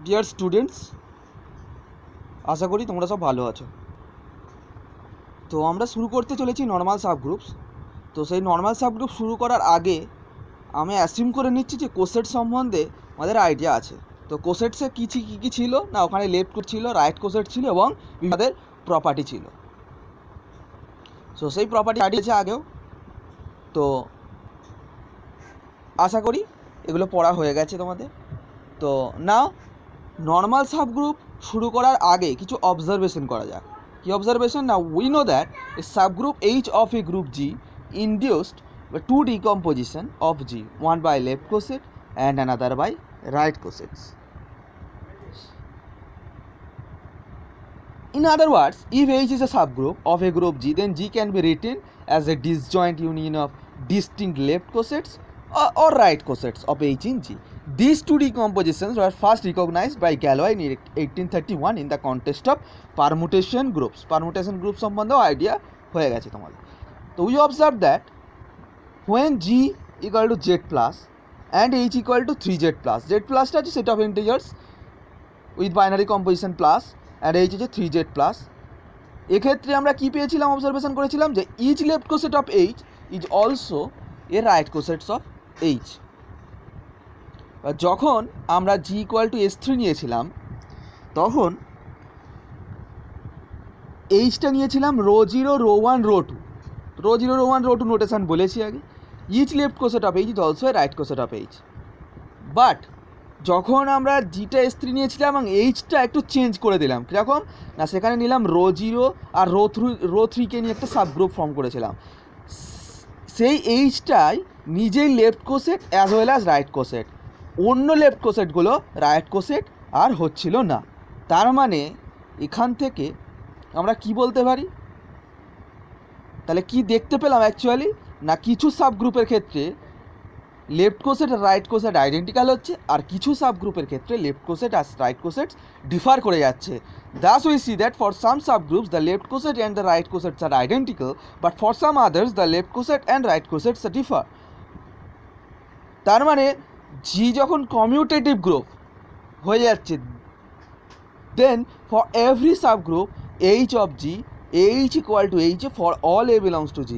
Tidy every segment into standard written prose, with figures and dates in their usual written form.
Dear students, আশা করি তোমরা সব ভালো আছো। তো আমরা শুরু করতে চলেছি নর্মাল সাবগ্রুপস। তো সেই নর্মাল সাবগ্রুপ শুরু করার আগে আমি অ্যাসিউম করে নিচ্ছি যে কোসেট সম্বন্ধে আমাদের আইডিয়া আছে। তো কোসেটসে কী কী ছিল না, ওখানে লেফট কোসেট ছিল, রাইট কোসেট ছিল এবং তাদের প্রপার্টি ছিল। সো সেই প্রপার্টি আছে আগেও, তো আশা করি এগুলো পড়া হয়ে গেছে তোমাদের। তো নাও নর্মাল সাবগ্রুপ শুরু করার আগে কিছু অবজারভেশন করা যাক। কি অবজারভেশন? না, we know that a subgroup H of a group G induced to decomposition of G, one by left coset and another by right cosets. In other words, if H is a subgroup of a group G, then G can be written as a disjoint union of distinct left cosets or right cosets of H in G. These two decompositions were first recognized by Galois in 1831 in the context of permutation groups. Permutation groups সম্বন্ধেও idea হয়ে গেছে তোমাদের। তো we observe that when G equal to Z plus and H equal to 3Z plus, Z plusটা হচ্ছে set of integers with binary composition plus and H হচ্ছে 3Z plus, এক্ষেত্রে আমরা কি পেয়েছিলাম, অবজারভেশন করেছিলাম যে each left coset of H is also a right coset of H. যখন আমরা G equal to S3 নিয়েছিলাম তখন Hটা নিয়েছিলাম row 0 row 1 row 2, row 0 row 1 row 2 notation বলেছি আগে। Each left coset of H is also a right coset of H, but যখন আমরা জিটা S3 নিয়েছিলাম এবং Hটা একটু চেঞ্জ করে দিলাম, কীরকম না, সেখানে নিলাম রো 0 আর রো 3কে নিয়ে একটা সাবগ্রুপ ফর্ম করেছিলাম। সেই Hটাই নিজেই left coset as well as right coset, অন্য লেফট কোসেটগুলো রাইট কোসেট আর হচ্ছিল না। তার মানে এখান থেকে আমরা কি বলতে পারি, তাহলে কি দেখতে পেলাম অ্যাকচুয়ালি, না কিছু সাবগ্রুপের ক্ষেত্রে লেফট কোসেট আর রাইট কোসেট আইডেন্টিক্যাল হচ্ছে, আর কিছু সাবগ্রুপের ক্ষেত্রে লেফট কোসেট আর রাইট কোসেট ডিফার করে যাচ্ছে। Thus we see that for some subgroups the left coset and the right cosets are identical, but for some others the left coset and right cosets differ. তার মানে জি যখন commutative group হয়ে যাচ্ছে, then for every subgroup H of G, H equal to H for all A belongs to G,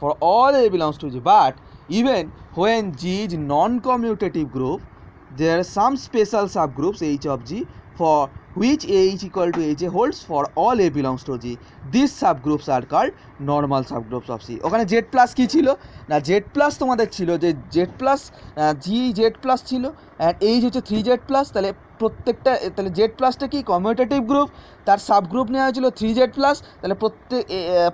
for all A belongs to G. But even when G is non-commutative group, there are some special subgroups H of G for which H equal to H holds for all A belongs to G. These subgroups are called normal subgroups of C. ওখানে Z plus কী ছিল না, Z plus তোমাদের ছিল যে Z plus G Z plus ছিল and H হচ্ছে 3Z plus, তাহলে প্রত্যেকটা, তাহলে Z প্লাসটা কি কমিউটেটিভ গ্রুপ, তার সাবগ্রুপ নেওয়া হয়েছিল 3Z প্লাস, তাহলে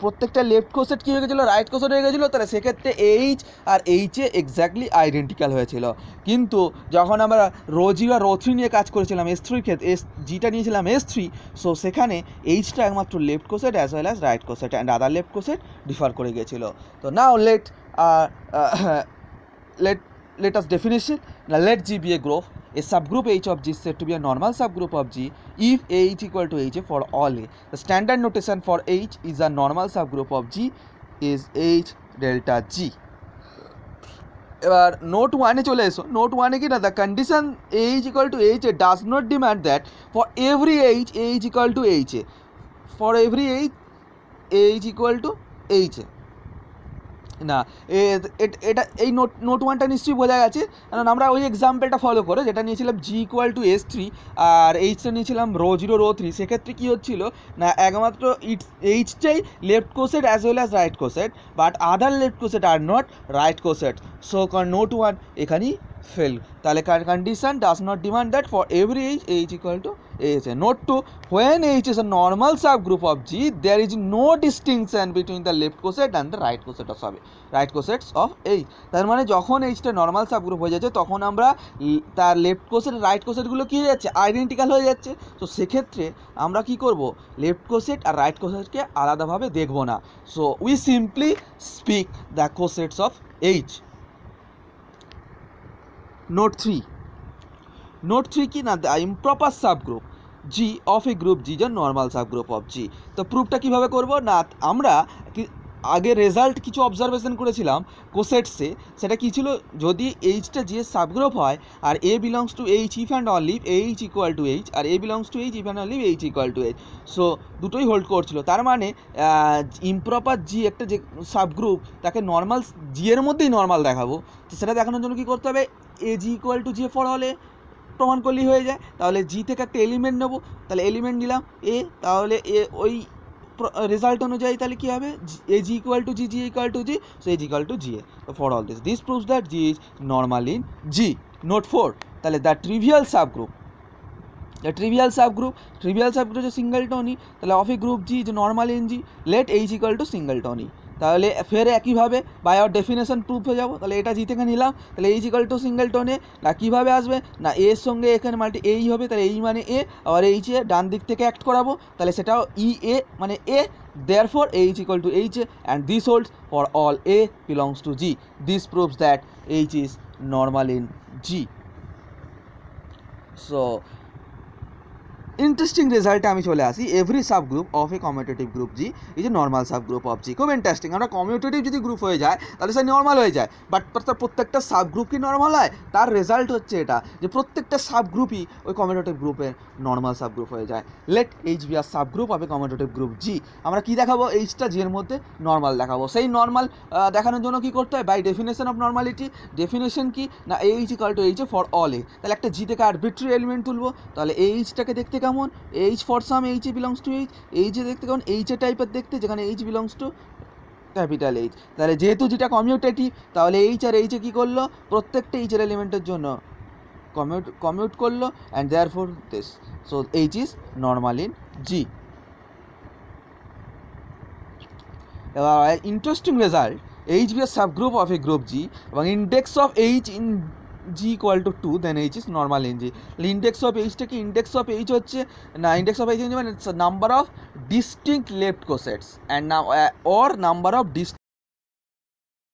প্রত্যেকটা লেফট কোসেট কী হয়ে গেছিলো, রাইট কোসেট হয়ে গেছিলো, তাহলে সেক্ষেত্রে H আর H-এ এক্স্যাক্টলি আইডেন্টিক্যাল হয়েছিল। কিন্তু যখন আমরা রো 0 আর রো 3 নিয়ে কাজ করেছিলাম S3-র ক্ষেত্রে, জিটা নিয়েছিলাম S3, সো সেখানে H-টা একমাত্র left coset as well as right coset and other left coset differ করে গিয়েছিল। তো now let us definition. Now let G be a group. A subgroup H of G is said to be a normal subgroup of G if H equal to H for all A. The standard notation for H is a normal subgroup of G is H delta G. এবার note 1-এ চলে এসো। Note 1-এ কি না, the condition H equal to H does not demand that for every H equal to H, for every H equal to H না, এটা এই note 1টা নিশ্চয়ই বোঝা গেছে, কারণ আমরা ওই এক্সাম্পলটা ফলো করে যেটা নিয়েছিলাম G ইকুয়াল টু S3 আর Hটা নিয়েছিলাম রো 0 রো 3, সেক্ষেত্রে কী হচ্ছিল না, একমাত্র Hটাই left coset as well as right coset, but other left coset are not right coset. So note 1 এখানেই ফেল। তাহলে condition does not demand that for every H equal to H. Note 2, when H is a normal subgroup of G, there is no distinction between the left coset and the right cosets of H. তার মানে যখন Hটা normal subgroup হয়ে যাচ্ছে তখন আমরা তার left কোসেট right কোসেটগুলো কী হয়ে যাচ্ছে, আইডেন্টিক্যাল হয়ে যাচ্ছে। তো সেক্ষেত্রে আমরা কি করব, লেফট কোসেট আর রাইট কোসেটকে আলাদাভাবে দেখব না। So we simply speak the cosets of H. Note 3 কি না, the improper subgroup G of a group G is a normal subgroup of G. তো প্রুফটা কীভাবে করব না, আমরা আগে রেজাল্ট কিছু অবজারভেশন করেছিলাম কোসেটসে, সেটা কী ছিল, যদি এইচটা জি এর সাবগ্রুপ হয় আর এ belongs to H if and only H equal to H, R A belongs to H if and only H equal to H, so দুটোই হোল্ড করছিল। তার মানে ইমপ্রপার জি একটা যে সাবগ্রুপ তাকে নর্মাল জি এর মধ্যেই নর্মাল দেখাবো, তো সেটা দেখানোর জন্য কী করতে হবে, a G equal to G for হলে প্রমাণ করলেই হয়ে যায়। তাহলে জি থেকে একটা এলিমেন্ট নেবো, তাহলে এলিমেন্ট নিলাম এ, তাহলে এ ওই রেজাল্ট অনুযায়ী তাহলে কী হবে, a G equal to G, G equal to G, so H equal to G a. For all this proves that G is normal in G. Note 4, তাহলে the trivial subgroup, trivial subgroup হচ্ছে সিঙ্গেলটনই, তাহলে of a group G যে normal in G, let H equal to সিঙ্গেলটনই। তাহলে ফের একইভাবে by our definition proof হয়ে যাবো, তাহলে এটা জি থেকে নিলাম, তাহলে এইচ ইকুয়াল টু সিঙ্গেলটনে, না কীভাবে আসবে, না এর সঙ্গে এখানে মাল্টি এই হবে, তাহলে এই মানে এ, আবার এইচ এ ডান দিক থেকে অ্যাক্ট করাবো, তাহলে সেটাও ই এ মানে এ, therefore h equal to h, and this holds for all a belongs to g. This proves that h is normal in g. So interesting রেজাল্টে আমি চলে আসি, every subgroup of a commutative group G is a normal subgroup of G. খুব interesting, আমরা commutative যদি group হয়ে যায় তাহলে সে নর্মাল হয়ে যায়, বাট তার প্রত্যেকটা সাবগ্রুপ কি নর্মাল হয়, তার রেজাল্ট হচ্ছে এটা যে প্রত্যেকটা সাবগ্রুপই ওই কমিউটেটিভ গ্রুপের নর্মাল সাবগ্রুপ হয়ে যায়। Let H be a subgroup of a commutative group G. আমরা কী দেখাবো, এইচটা জি এর মধ্যে নর্মাল দেখাবো। সেই নর্মাল দেখানোর জন্য কী করতে হয়, by definition of normality, definition কি না H equal to H a for all a, তাহলে একটা জি থেকে আরবিট্রারি এলিমেন্ট তুলবো, তাহলে এইচটাকে দেখতে কেমন, H for some H A belongs to H, H A দেখতে কেমন এইচ এ টাইপের দেখতে, যেখানে H belongs to capital H. তাহলে যেহেতু যেটা কমিউটেটিভ, তাহলে এইচ আর এইচে কী করলো, প্রত্যেকটা এইচের এলিমেন্টের জন্য কমিউট করলো, and therefore this, so H is normal in G. এবার interesting result, H be a subgroup of a group G এবং index of H in G equal to 2, then H is normal in G. Index of এইচটা কি, index of H হচ্ছে না, index of H মানে number of distinct left cosets and or number of